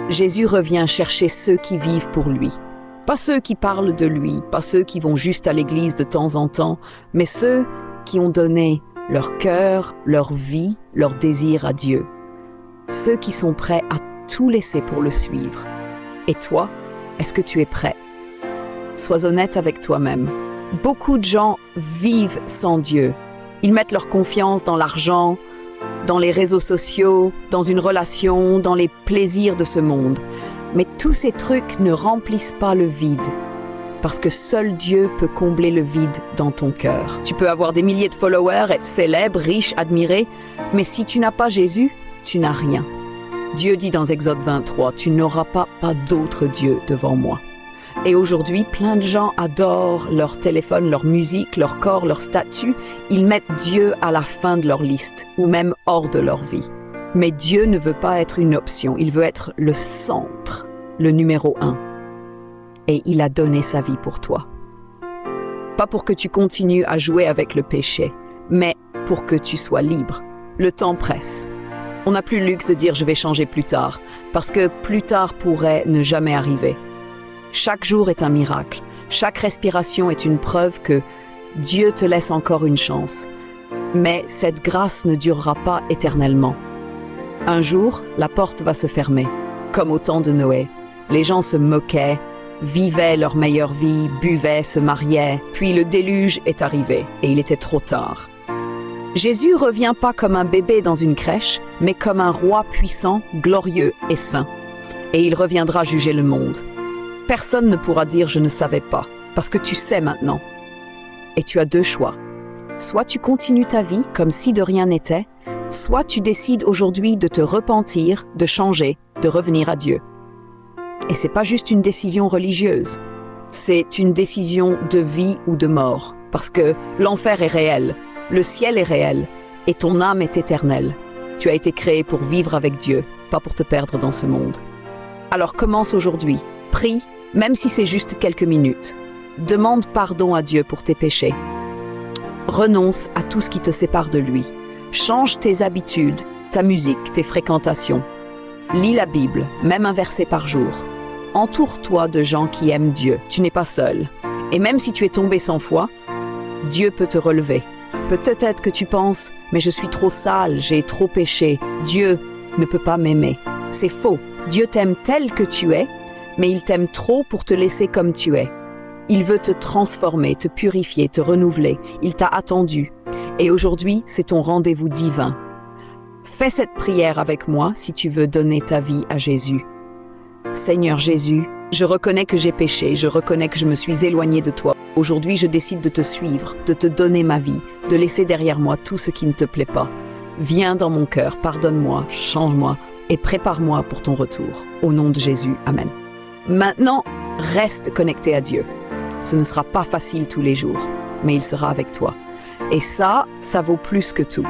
Jésus revient chercher ceux qui vivent pour lui. Pas ceux qui parlent de lui, pas ceux qui vont juste à l'église de temps en temps, mais ceux qui ont donné leur cœur, leur vie, leur désir à Dieu. Ceux qui sont prêts à tout laisser pour le suivre. Et toi, est-ce que tu es prêt? Sois honnête avec toi-même. Beaucoup de gens vivent sans Dieu. Ils mettent leur confiance dans l'argent, dans les réseaux sociaux, dans une relation, dans les plaisirs de ce monde. Mais tous ces trucs ne remplissent pas le vide. Parce que seul Dieu peut combler le vide dans ton cœur. Tu peux avoir des milliers de followers, être célèbre, riche, admiré, mais si tu n'as pas Jésus, tu n'as rien. Dieu dit dans Exode 23, « Tu n'auras pas d'autre Dieu devant moi ». Et aujourd'hui, plein de gens adorent leur téléphone, leur musique, leur corps, leur statut. Ils mettent Dieu à la fin de leur liste, ou même hors de leur vie. Mais Dieu ne veut pas être une option, il veut être le centre, le numéro 1. Et il a donné sa vie pour toi. Pas pour que tu continues à jouer avec le péché, mais pour que tu sois libre. Le temps presse. On n'a plus le luxe de dire « je vais changer plus tard », parce que plus tard pourrait ne jamais arriver. Chaque jour est un miracle. Chaque respiration est une preuve que Dieu te laisse encore une chance. Mais cette grâce ne durera pas éternellement. Un jour, la porte va se fermer, comme au temps de Noé. Les gens se moquaient, vivaient leur meilleure vie, buvaient, se mariaient. Puis le déluge est arrivé et il était trop tard. Jésus revient pas comme un bébé dans une crèche, mais comme un roi puissant, glorieux et saint. Et il reviendra juger le monde. Personne ne pourra dire « je ne savais pas », parce que tu sais maintenant. Et tu as deux choix. Soit tu continues ta vie comme si de rien n'était, soit tu décides aujourd'hui de te repentir, de changer, de revenir à Dieu. Et c'est pas juste une décision religieuse, c'est une décision de vie ou de mort, parce que l'enfer est réel, le ciel est réel, et ton âme est éternelle. Tu as été créé pour vivre avec Dieu, pas pour te perdre dans ce monde. Alors commence aujourd'hui, prie, même si c'est juste quelques minutes. Demande pardon à Dieu pour tes péchés. Renonce à tout ce qui te sépare de lui. Change tes habitudes, ta musique, tes fréquentations. Lis la Bible, même un verset par jour. Entoure-toi de gens qui aiment Dieu. Tu n'es pas seul. Et même si tu es tombé 100 fois, Dieu peut te relever. Peut-être que tu penses « mais je suis trop sale, j'ai trop péché. Dieu ne peut pas m'aimer ». C'est faux. Dieu t'aime tel que tu es, mais il t'aime trop pour te laisser comme tu es. Il veut te transformer, te purifier, te renouveler. Il t'a attendu. Et aujourd'hui, c'est ton rendez-vous divin. Fais cette prière avec moi si tu veux donner ta vie à Jésus. Seigneur Jésus, je reconnais que j'ai péché, je reconnais que je me suis éloigné de toi. Aujourd'hui, je décide de te suivre, de te donner ma vie, de laisser derrière moi tout ce qui ne te plaît pas. Viens dans mon cœur, pardonne-moi, change-moi et prépare-moi pour ton retour. Au nom de Jésus, Amen. Maintenant, reste connecté à Dieu. Ce ne sera pas facile tous les jours, mais il sera avec toi. Et ça vaut plus que tout.